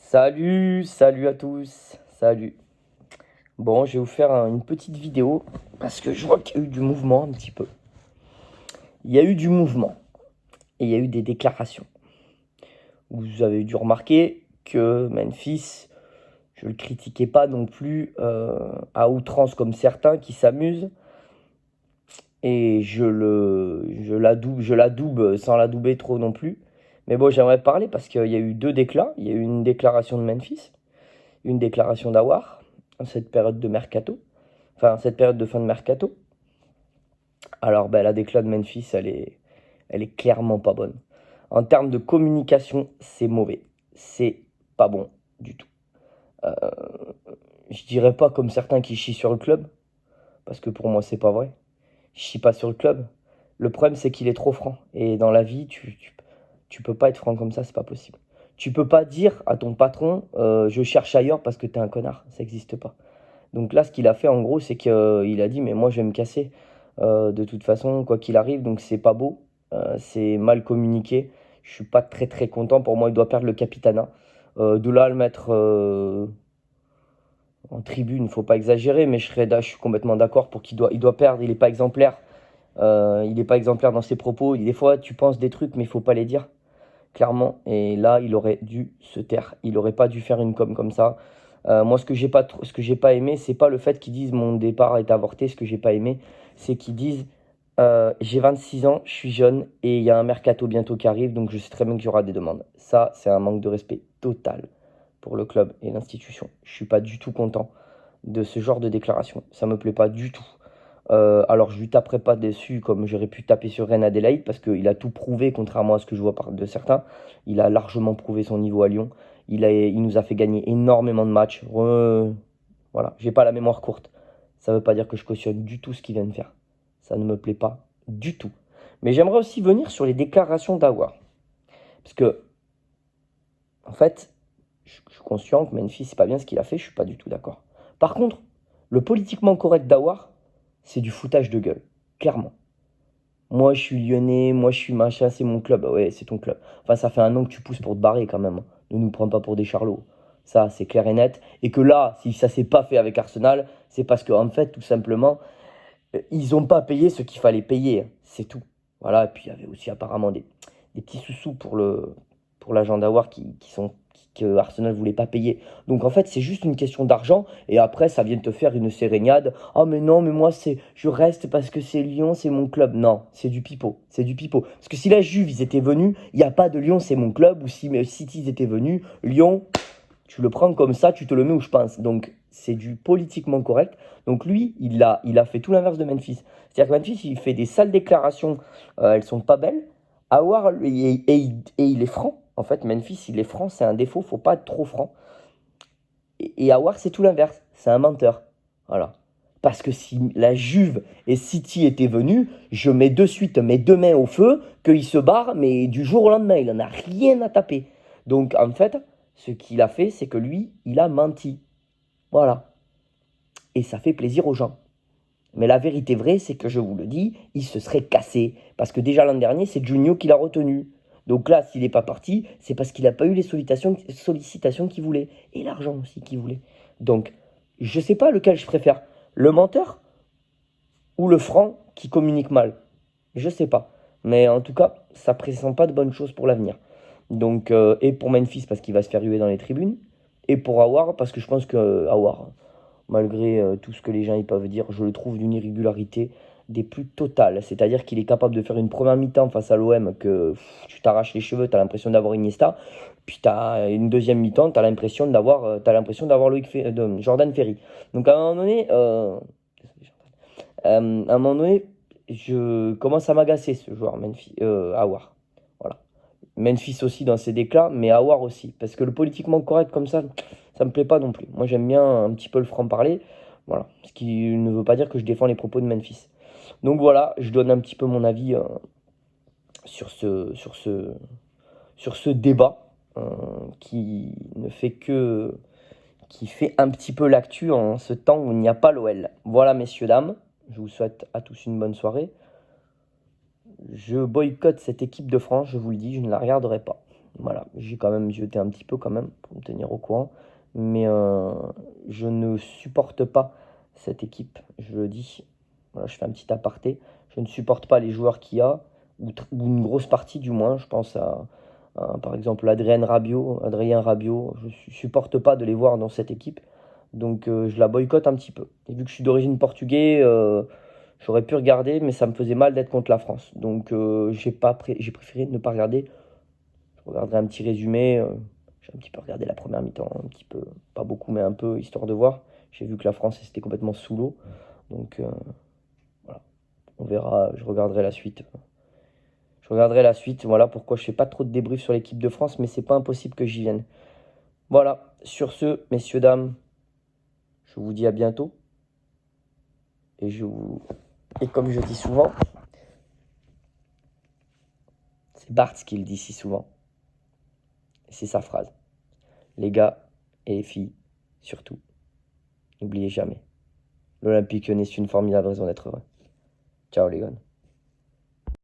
Salut à tous, salut. Bon, je vais vous faire une petite vidéo parce que je vois qu'il y a eu du mouvement un petit peu. Il y a eu du mouvement et il y a eu des déclarations. Vous avez dû remarquer que Memphis, je le critiquais pas non plus à outrance comme certains qui s'amusent et je l'adoube sans l'adouber trop non plus. Mais bon, j'aimerais parler parce qu'il y a eu deux déclats. Il y a eu une déclaration de Memphis, une déclaration d'Awar en cette période de mercato. Enfin, cette période de fin de mercato. Alors, la déclat de Memphis, elle est clairement pas bonne. En termes de communication, c'est mauvais. C'est pas bon du tout. Euh, je dirais pas comme certains qui chient sur le club, parce que pour moi, c'est pas vrai. Je chie pas sur le club. Le problème, c'est qu'il est trop franc. Et dans la vie, tu peux pas être franc comme ça, c'est pas possible. Tu peux pas dire à ton patron, je cherche ailleurs parce que t'es un connard. Ça n'existe pas. Donc là, ce qu'il a fait en gros, c'est qu'il a dit, mais moi je vais me casser de toute façon, quoi qu'il arrive. Donc c'est pas beau, c'est mal communiqué. Je suis pas très très content. Pour moi, il doit perdre le capitanat. De là à le mettre en tribune, il faut pas exagérer, mais je suis complètement d'accord pour il doit perdre. Il est pas exemplaire. Il est pas exemplaire dans ses propos. Des fois, tu penses des trucs, mais il faut pas les dire clairement. Et là, il aurait dû se taire. Il aurait pas dû faire une com comme ça. Moi, ce que j'ai pas aimé, c'est pas le fait qu'ils disent mon départ est avorté. Ce que j'ai pas aimé, c'est qu'ils disent j'ai 26 ans, je suis jeune et il y a un mercato bientôt qui arrive, donc je sais très bien qu'il y aura des demandes. Ça, c'est un manque de respect total pour le club et l'institution. Je suis pas du tout content de ce genre de déclaration. Ça me plaît pas du tout. Alors je lui taperai pas dessus comme j'aurais pu taper sur Reine Adélaïde parce qu'il a tout prouvé contrairement à ce que je vois de certains. Il a largement prouvé son niveau à Lyon. Il nous a fait gagner énormément de matchs. Voilà, j'ai pas la mémoire courte. Ça veut pas dire que je cautionne du tout ce qu'il vient de faire. Ça ne me plaît pas du tout. Mais j'aimerais aussi venir sur les déclarations d'Awar. Parce que, en fait, je suis conscient que Memphis, c'est pas bien ce qu'il a fait, je suis pas du tout d'accord. Par contre, le politiquement correct d'Awar, c'est du foutage de gueule. Clairement. Moi, je suis lyonnais, moi, je suis machin, c'est mon club. Ah ouais, c'est ton club. Enfin, ça fait un an que tu pousses pour te barrer quand même. Ne nous prends pas pour des charlots. Ça, c'est clair et net. Et que là, si ça s'est pas fait avec Arsenal, c'est parce qu'en fait, tout simplement, ils n'ont pas payé ce qu'il fallait payer. C'est tout. Voilà. Et puis, il y avait aussi apparemment des petits sous-sous pour l'agent d'Awar que Arsenal voulait pas payer. Donc en fait, c'est juste une question d'argent et après ça vient te faire une sérénade. Oh mais non, mais moi je reste parce que c'est Lyon, c'est mon club. Non, c'est du pipeau, c'est du pipeau. Parce que si la Juve ils étaient venus, il n'y a pas de Lyon, c'est mon club ou si City ils étaient venus, Lyon, tu le prends comme ça, tu te le mets où je pense. Donc c'est du politiquement correct. Donc lui, il a fait tout l'inverse de Memphis. C'est-à-dire que Memphis, il fait des sales déclarations, elles sont pas belles. Awar, et il est franc. En fait, Memphis, il est franc, c'est un défaut, faut pas être trop franc. Et Awar, c'est tout l'inverse, c'est un menteur. Voilà. Parce que si la Juve et City étaient venus, je mets de suite mes deux mains au feu, qu'il se barre, mais du jour au lendemain, il n'en a rien à taper. Donc en fait, ce qu'il a fait, c'est que lui, il a menti. Voilà. Et ça fait plaisir aux gens. Mais la vérité vraie, c'est que je vous le dis, il se serait cassé. Parce que déjà l'an dernier, c'est Junio qui l'a retenu. Donc là, s'il n'est pas parti, c'est parce qu'il n'a pas eu les sollicitations qu'il voulait. Et l'argent aussi qu'il voulait. Donc, je ne sais pas lequel je préfère. Le menteur ou le franc qui communique mal. Je ne sais pas. Mais en tout cas, ça ne pressent pas de bonnes choses pour l'avenir. Donc, et pour Memphis, parce qu'il va se faire huer dans les tribunes. Et pour Awar, parce que je pense que Awar, malgré tout ce que les gens ils peuvent dire, je le trouve d'une irrégularité des plus totales. C'est-à-dire qu'il est capable de faire une première mi-temps face à l'OM que tu t'arraches les cheveux, tu as l'impression d'avoir Iniesta, puis tu as une deuxième mi-temps, tu as l'impression d'avoir Jordan Ferry. Donc à un moment donné, à un moment donné, je commence à m'agacer ce joueur, Memphis, Awar. Voilà. Memphis aussi dans ses déclats, mais Awar aussi. Parce que le politiquement correct comme ça me plaît pas non plus. Moi j'aime bien un petit peu le franc-parler. Voilà. Ce qui ne veut pas dire que je défends les propos de Memphis. Donc voilà, je donne un petit peu mon avis sur ce débat qui ne fait que qui fait un petit peu l'actu en ce temps où il n'y a pas l'OL. Voilà messieurs, dames, je vous souhaite à tous une bonne soirée. Je boycotte cette équipe de France, je vous le dis, je ne la regarderai pas. Voilà, j'ai quand même jeté un petit peu quand même pour me tenir au courant. Mais je ne supporte pas cette équipe, je le dis. Voilà, je fais un petit aparté. Je ne supporte pas les joueurs qu'il y a, ou une grosse partie du moins. Je pense par exemple Adrien Rabiot. Je ne supporte pas de les voir dans cette équipe. Donc je la boycotte un petit peu. Et vu que je suis d'origine portugaise, j'aurais pu regarder, mais ça me faisait mal d'être contre la France. Donc j'ai préféré ne pas regarder. Je regarderai un petit résumé. J'ai un petit peu regardé la première mi-temps, un petit peu, pas beaucoup, mais un peu, histoire de voir. J'ai vu que la France était complètement sous l'eau. Donc voilà, on verra, je regarderai la suite. Je regarderai la suite, voilà pourquoi je fais pas trop de débrief sur l'équipe de France, mais c'est pas impossible que j'y vienne. Voilà, sur ce, messieurs, dames, je vous dis à bientôt. Et comme je dis souvent, c'est Bart qui le dit si souvent. Et c'est sa phrase. Les gars et les filles, surtout, n'oubliez jamais. L'Olympique Lyonnais, c'est une formidable raison d'être heureux. Ciao les gars.